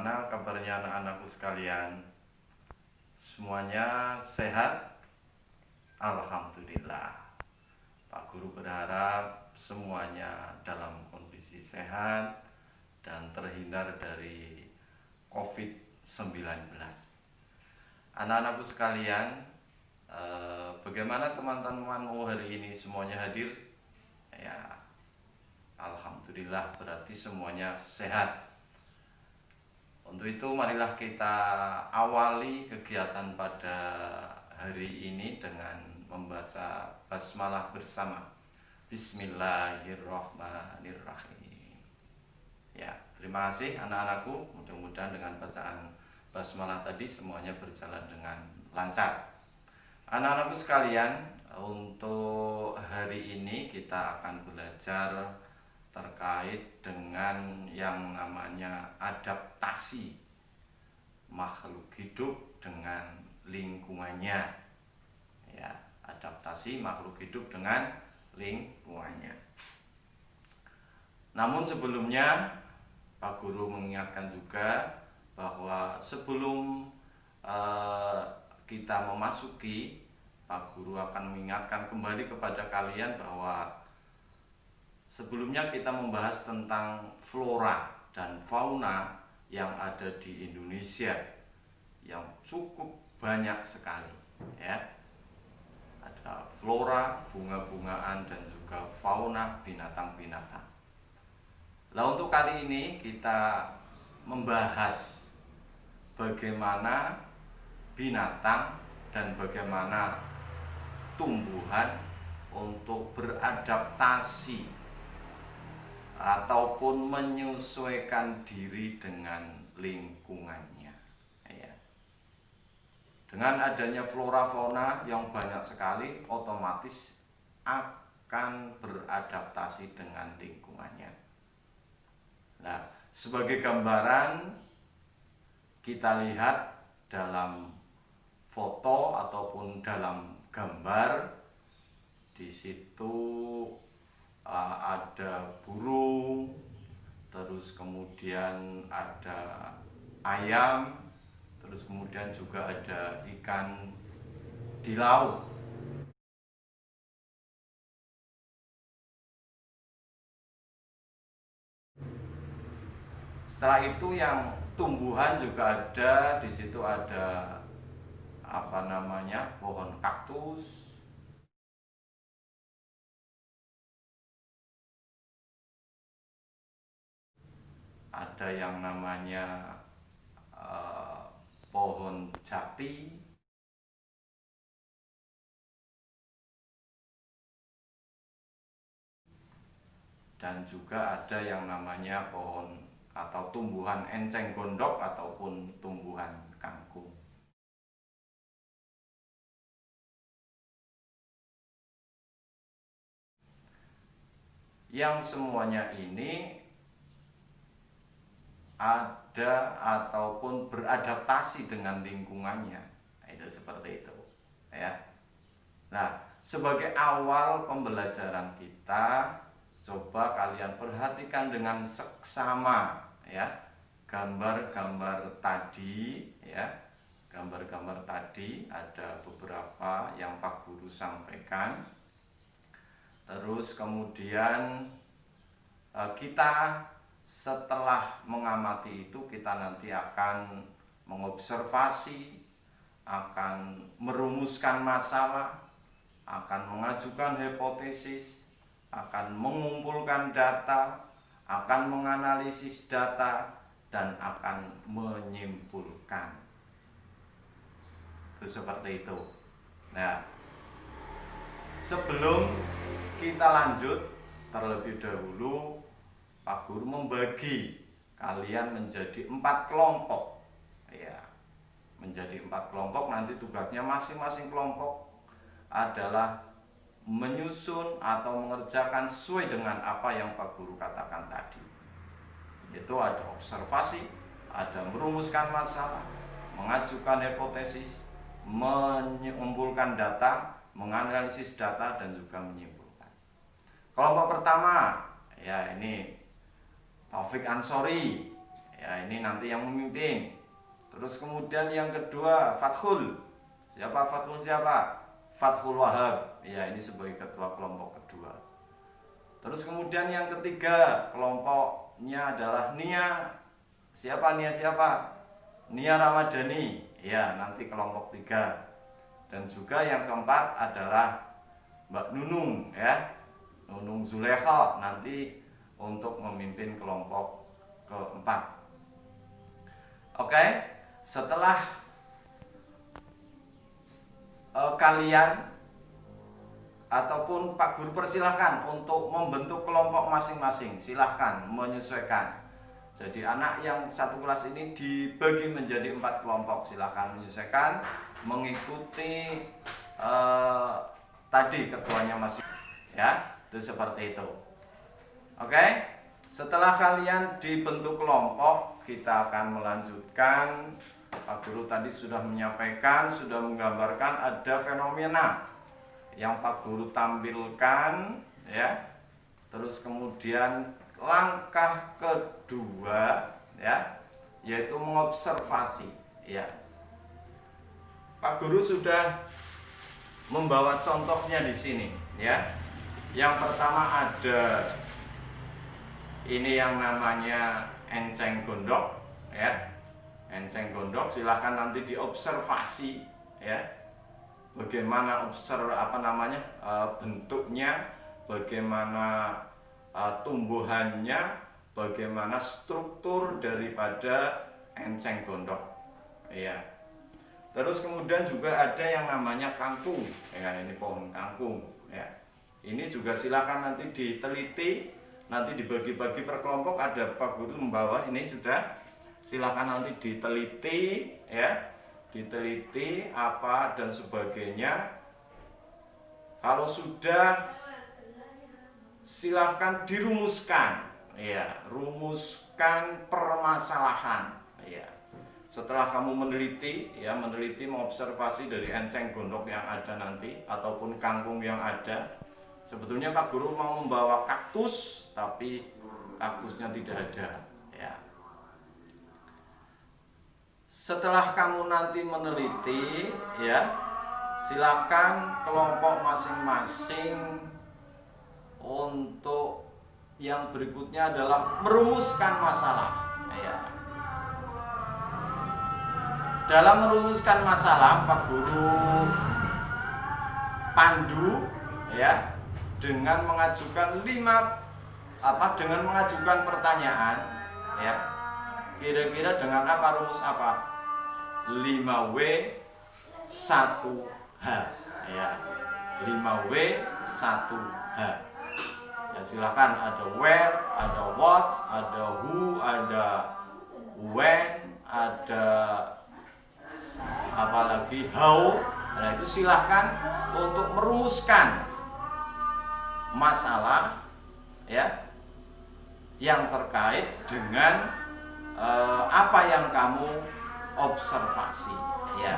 Bagaimana kabarnya anak-anakku sekalian? Semuanya sehat? Alhamdulillah. Pak Guru berharap semuanya dalam kondisi sehat dan terhindar dari COVID-19. Anak-anakku sekalian, bagaimana teman-temanmu hari ini, semuanya hadir? Ya, alhamdulillah, berarti semuanya sehat. Untuk itu marilah kita awali kegiatan pada hari ini dengan membaca basmalah bersama. Bismillahirrahmanirrahim. Ya, terima kasih anak-anakku. Mudah-mudahan dengan bacaan basmalah tadi semuanya berjalan dengan lancar. Anak-anakku sekalian, untuk hari ini kita akan belajar terkait dengan yang namanya adaptasi makhluk hidup dengan lingkungannya. Ya, adaptasi makhluk hidup dengan lingkungannya. Namun sebelumnya Pak Guru mengingatkan juga bahwa sebelum kita memasuki, Pak Guru akan mengingatkan kembali kepada kalian bahwa sebelumnya kita membahas tentang flora dan fauna yang ada di Indonesia yang cukup banyak sekali, ya. Ada flora, bunga-bungaan, dan juga fauna, binatang-binatang. Nah, untuk kali ini kita membahas bagaimana binatang dan bagaimana tumbuhan untuk beradaptasi ataupun menyesuaikan diri dengan lingkungannya, ya. Dengan adanya flora fauna yang banyak sekali, otomatis akan beradaptasi dengan lingkungannya. Nah, sebagai gambaran kita lihat dalam foto ataupun dalam gambar, di situ ada burung, terus kemudian ada ayam, terus kemudian juga ada ikan di laut. Setelah itu yang tumbuhan juga ada, di situ ada pohon kaktus, ada yang namanya pohon jati, dan juga ada yang namanya pohon atau tumbuhan enceng gondok ataupun tumbuhan kangkung. Yang semuanya ini ada ataupun beradaptasi dengan lingkungannya. Itu seperti itu, ya. Nah, sebagai awal pembelajaran kita, coba kalian perhatikan dengan seksama, ya, gambar-gambar tadi, ya. Gambar-gambar tadi ada beberapa yang Pak Guru sampaikan. Terus kemudian kita setelah mengamati itu, kita nanti akan mengobservasi, akan merumuskan masalah, akan mengajukan hipotesis, akan mengumpulkan data, akan menganalisis data, dan akan menyimpulkan. Itu seperti itu. Nah, sebelum kita lanjut, terlebih dahulu Pak Guru membagi kalian menjadi 4 kelompok, ya. Menjadi 4 kelompok, nanti tugasnya masing-masing kelompok adalah menyusun atau mengerjakan sesuai dengan apa yang Pak Guru katakan tadi. Itu ada observasi, ada merumuskan masalah, mengajukan hipotesis, mengumpulkan data, menganalisis data, dan juga menyimpulkan. Kelompok pertama, ya, ini Taufik Ansori, Ya, ini nanti yang memimpin. Terus kemudian yang kedua Fathul. Siapa Fathul siapa? Fathul Wahab. Ya, ini sebagai ketua kelompok kedua. Terus kemudian yang ketiga kelompoknya adalah Nia. Siapa Nia siapa? Nia Ramadhani. Ya, nanti kelompok 3. Dan juga yang keempat adalah Mbak Nunung, ya. Nunung Zulekha nanti untuk memimpin kelompok keempat. Oke, setelah kalian ataupun Pak Guru persilahkan untuk membentuk kelompok masing-masing, silahkan menyesuaikan. Jadi anak yang satu kelas ini dibagi menjadi 4 kelompok, silahkan menyesuaikan mengikuti tadi ketuanya masing, ya, itu seperti itu. Oke, setelah kalian dibentuk kelompok, kita akan melanjutkan. Pak Guru tadi sudah menyampaikan, sudah menggambarkan ada fenomena yang Pak Guru tampilkan, ya. Terus kemudian langkah kedua, ya, yaitu mengobservasi, ya. Pak Guru sudah membawa contohnya di sini, ya. Yang pertama ada ini yang namanya enceng gondok, ya. Enceng gondok silahkan nanti diobservasi, ya. Bagaimana bentuknya, bagaimana tumbuhannya, bagaimana struktur daripada enceng gondok, ya. Terus kemudian juga ada yang namanya kangkung, ya, ini pohon kangkung, ya. Ini juga silakan nanti diteliti, nanti dibagi-bagi per kelompok. Ada Pak Guru membawa ini sudah, silakan nanti diteliti, ya, diteliti apa dan sebagainya. Kalau sudah, silahkan dirumuskan, ya, rumuskan permasalahan, ya. Setelah kamu meneliti, ya, mengobservasi dari enceng gondok yang ada nanti ataupun kangkung yang ada. Sebetulnya Pak Guru mau membawa kaktus, tapi kaktusnya tidak ada, ya. Setelah kamu nanti meneliti, ya, silahkan kelompok masing-masing untuk yang berikutnya adalah merumuskan masalah, ya. Dalam merumuskan masalah, Pak Guru pandu, ya, dengan mengajukan dengan mengajukan pertanyaan, ya. Kira-kira dengan apa, rumus apa? 5W 1H, ya. 5W 1H. Ya, silakan, ada where, ada what, ada who, ada when, ada apalagi how. Nah, itu silahkan untuk merumuskan masalah, ya, yang terkait dengan apa yang kamu observasi, ya.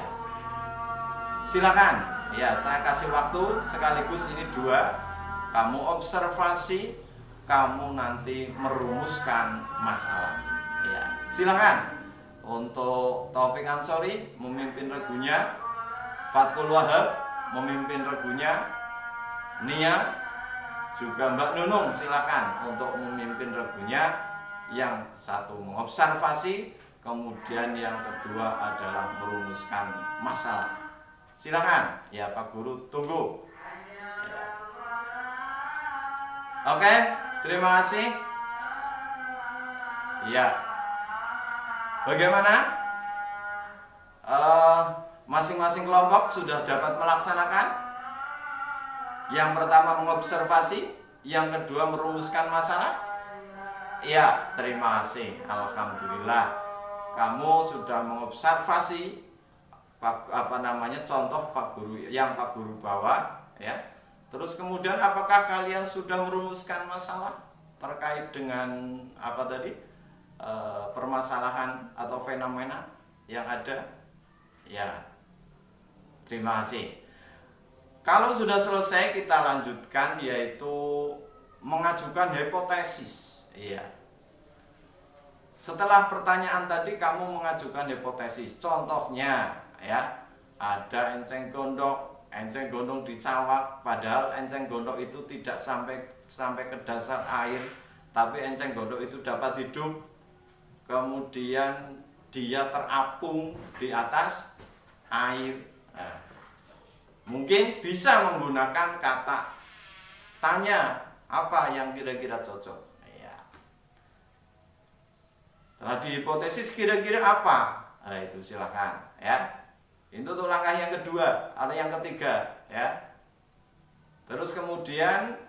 Silakan, ya, saya kasih waktu sekaligus ini 2. Kamu observasi, kamu nanti merumuskan masalah, ya. Silakan. Untuk Taufik Ansori memimpin regunya, Fathul Wahab memimpin regunya, Nia juga Mbak Nunung silakan untuk memimpin regunya. Yang satu mengobservasi, kemudian yang kedua adalah merumuskan masalah. Silakan, ya, Pak Guru tunggu, ya. Oke, terima kasih, ya. Bagaimana? Masing-masing kelompok sudah dapat melaksanakan. Yang pertama mengobservasi, yang kedua merumuskan masalah. Ya, terima kasih. Alhamdulillah, kamu sudah mengobservasi contoh Pak Guru yang Pak Guru bawa, ya. Terus kemudian apakah kalian sudah merumuskan masalah terkait dengan apa tadi? Permasalahan atau fenomena yang ada, ya. Terima kasih. Kalau sudah selesai, kita lanjutkan, yaitu mengajukan hipotesis, ya. setelah pertanyaan tadi kamu mengajukan hipotesis. Contohnya ya, ada enceng gondok dicawak, padahal enceng gondok itu tidak sampai ke dasar air, tapi enceng gondok itu dapat hidup. Kemudian dia terapung di atas air. Nah, mungkin bisa menggunakan kata tanya apa yang kira-kira cocok. Ya. Setelah dihipotesis kira-kira apa? Nah, itu silakan ya. Itu untuk langkah yang kedua atau yang ketiga ya. Terus kemudian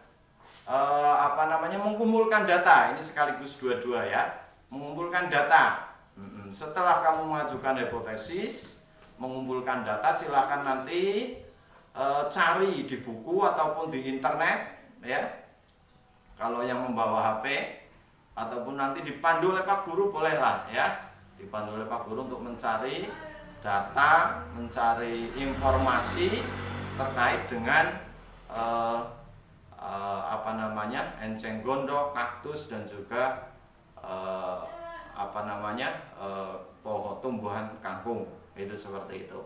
mengumpulkan data. Ini sekaligus dua-dua ya. Mengumpulkan data. Setelah kamu mengajukan hipotesis, mengumpulkan data, silahkan nanti cari di buku ataupun di internet ya. Kalau yang membawa HP ataupun nanti dipandu oleh Pak Guru bolehlah ya. Dipandu oleh Pak Guru untuk mencari data, mencari informasi terkait dengan enceng gondok, kaktus dan juga pohon tumbuhan kangkung. Itu seperti itu.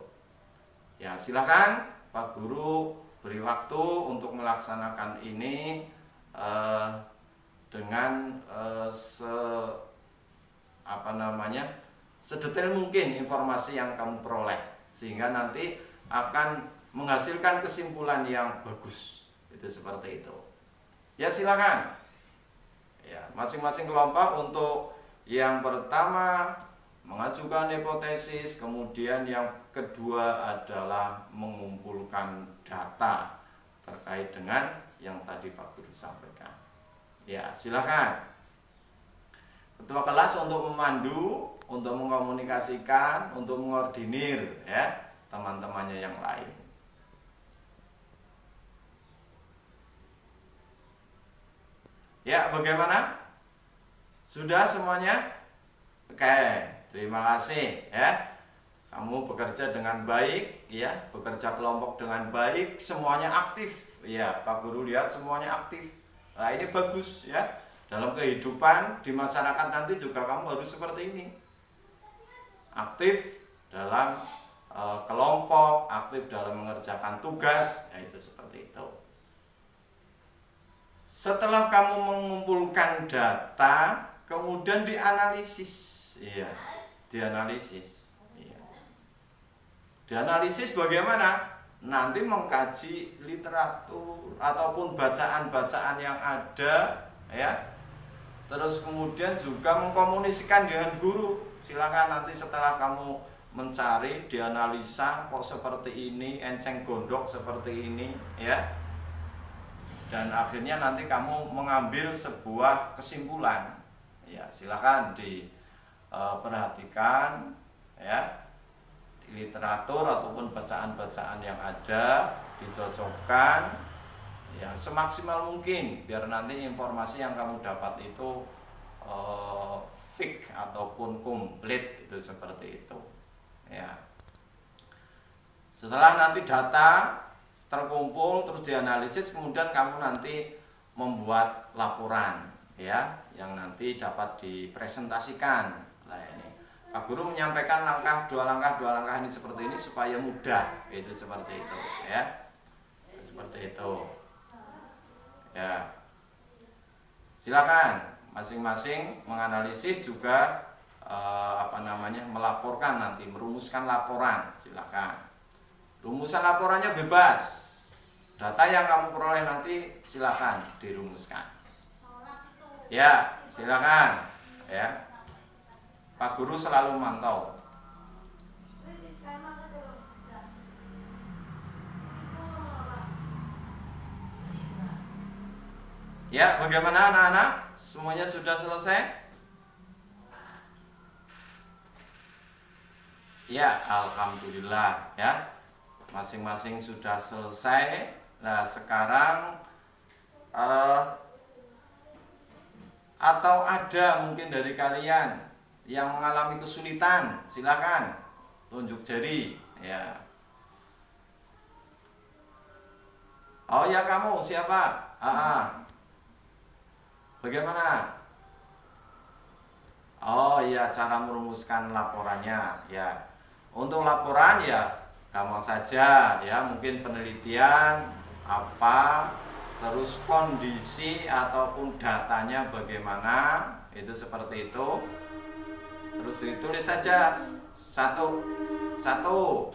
Ya, silakan Pak Guru beri waktu untuk melaksanakan ini dengan sedetail mungkin informasi yang kamu peroleh, sehingga nanti akan menghasilkan kesimpulan yang bagus. Itu seperti itu. Ya, silakan. Ya, masing-masing kelompok untuk yang pertama mengajukan hipotesis, kemudian yang kedua adalah mengumpulkan data terkait dengan yang tadi Pak Guru sampaikan. Ya, silakan. Ketua kelas untuk memandu, untuk mengkomunikasikan, untuk mengordinir ya teman-temannya yang lain. Ya, bagaimana? Sudah semuanya? Oke, terima kasih ya. Kamu bekerja dengan baik ya, bekerja kelompok dengan baik, semuanya aktif. Ya, Pak Guru lihat semuanya aktif. Nah, ini bagus ya. Dalam kehidupan di masyarakat nanti juga kamu harus seperti ini. Aktif dalam kelompok, aktif dalam mengerjakan tugas, yaitu seperti itu. Setelah kamu mengumpulkan data, kemudian dianalisis. Iya, dianalisis. Iya. Dianalisis bagaimana? Nanti mengkaji literatur ataupun bacaan-bacaan yang ada ya. Terus kemudian juga mengkomunikasikan dengan guru. Silakan nanti setelah kamu mencari, dianalisa kok seperti ini, enceng gondok seperti ini ya. Dan akhirnya nanti kamu mengambil sebuah kesimpulan. Ya, silakan diperhatikan ya. Literatur ataupun bacaan-bacaan yang ada dicocokkan ya semaksimal mungkin biar nanti informasi yang kamu dapat itu fix ataupun komplit, itu seperti itu ya. Setelah nanti data terkumpul terus dianalisis, kemudian kamu nanti membuat laporan ya yang nanti dapat dipresentasikan. Nah, ini Pak Guru menyampaikan dua langkah ini seperti ini supaya mudah, itu seperti itu ya. Seperti itu. Ya, silakan masing-masing menganalisis juga melaporkan nanti, merumuskan laporan. Silakan. Rumusan laporannya bebas. Data yang kamu peroleh nanti silakan dirumuskan. Ya, silakan. Ya, Pak Guru selalu mantau. Ya, bagaimana anak-anak? Semuanya sudah selesai? Ya, alhamdulillah ya. Masing-masing sudah selesai. Nah, sekarang atau ada mungkin dari kalian yang mengalami kesulitan, silakan tunjuk jari ya. Oh ya, kamu siapa? Bagaimana? Oh iya, cara merumuskan laporannya ya. Untuk laporan ya gampang saja ya, mungkin penelitian apa, terus kondisi ataupun datanya bagaimana, itu seperti itu. Terus ditulis saja satu satu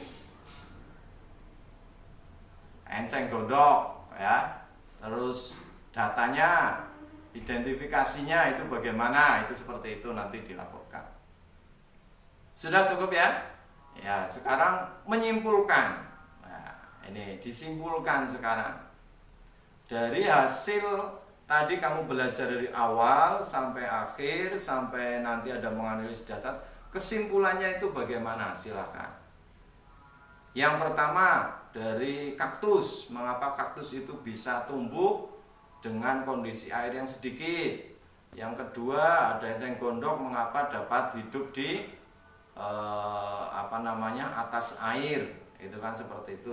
enceng gondok ya. Terus datanya, identifikasinya itu bagaimana, itu seperti itu nanti dilaporkan. Sudah cukup ya? Ya, sekarang menyimpulkan. Nah, ini disimpulkan sekarang. Dari hasil tadi kamu belajar dari awal sampai akhir, sampai nanti ada menganalisis data, kesimpulannya itu bagaimana? Silakan. Yang pertama, dari kaktus. Mengapa kaktus itu bisa tumbuh dengan kondisi air yang sedikit? Yang kedua, ada enceng gondok, mengapa dapat hidup di atas air, itu kan seperti itu.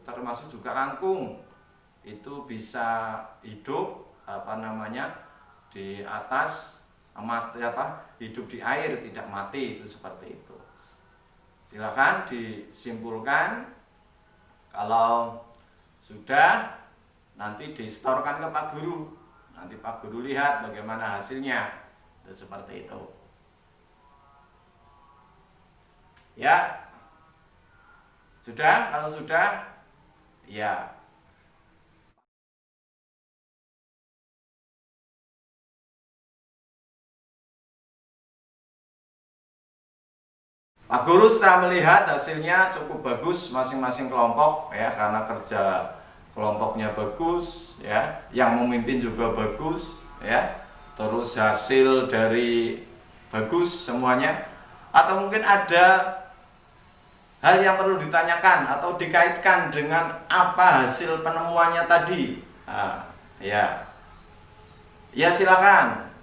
Termasuk juga kangkung, itu bisa hidup di atas hidup di air, tidak mati, itu seperti itu. Silakan disimpulkan. Kalau sudah, nanti distorkan ke Pak Guru. Nanti Pak Guru lihat bagaimana hasilnya. Itu seperti itu. Ya. Sudah? Kalau sudah, ya. Pak Guru setelah melihat hasilnya cukup bagus masing-masing kelompok ya, karena kerja kelompoknya bagus ya, yang memimpin juga bagus ya, terus hasil dari bagus semuanya. Atau mungkin ada hal yang perlu ditanyakan atau dikaitkan dengan apa hasil penemuannya tadi. Ya silakan,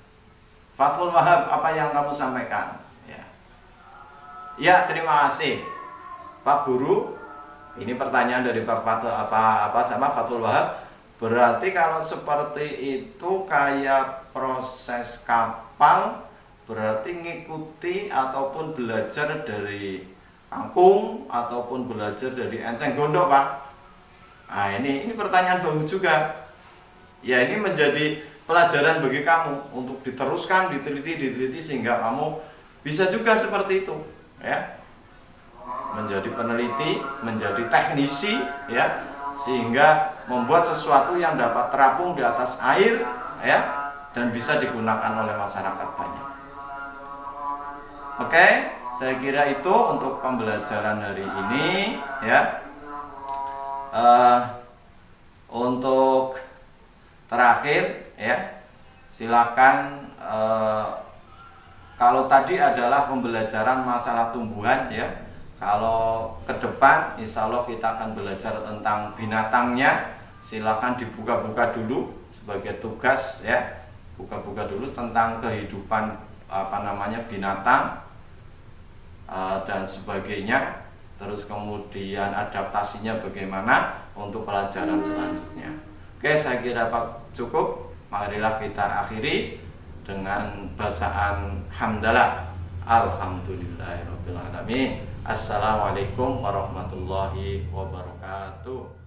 Fathul Wahab, apa yang kamu sampaikan? Ya, terima kasih Pak Guru. Ini pertanyaan dari Pak Fathul Wahab. Berarti kalau seperti itu kayak proses kapal, berarti ngikuti ataupun belajar dari kangkung ataupun belajar dari enceng gondok, Pak. Nah, ini pertanyaan bagus juga. Ya, ini menjadi pelajaran bagi kamu untuk diteruskan, diteliti sehingga kamu bisa juga seperti itu. Ya, menjadi peneliti, menjadi teknisi ya, sehingga membuat sesuatu yang dapat terapung di atas air ya, dan bisa digunakan oleh masyarakat banyak. Oke, saya kira itu untuk pembelajaran hari ini ya. Untuk terakhir ya, silakan. Kalau tadi adalah pembelajaran masalah tumbuhan ya, kalau ke depan insya Allah kita akan belajar tentang binatangnya. Silakan dibuka-buka dulu sebagai tugas ya, buka-buka dulu tentang kehidupan binatang dan sebagainya. Terus kemudian adaptasinya bagaimana untuk pelajaran selanjutnya. Oke, saya kira Pak cukup. Marilah kita akhiri dengan bacaan hamdalah. Alhamdulillahirabbil alamin. Assalamualaikum warahmatullahi wabarakatuh.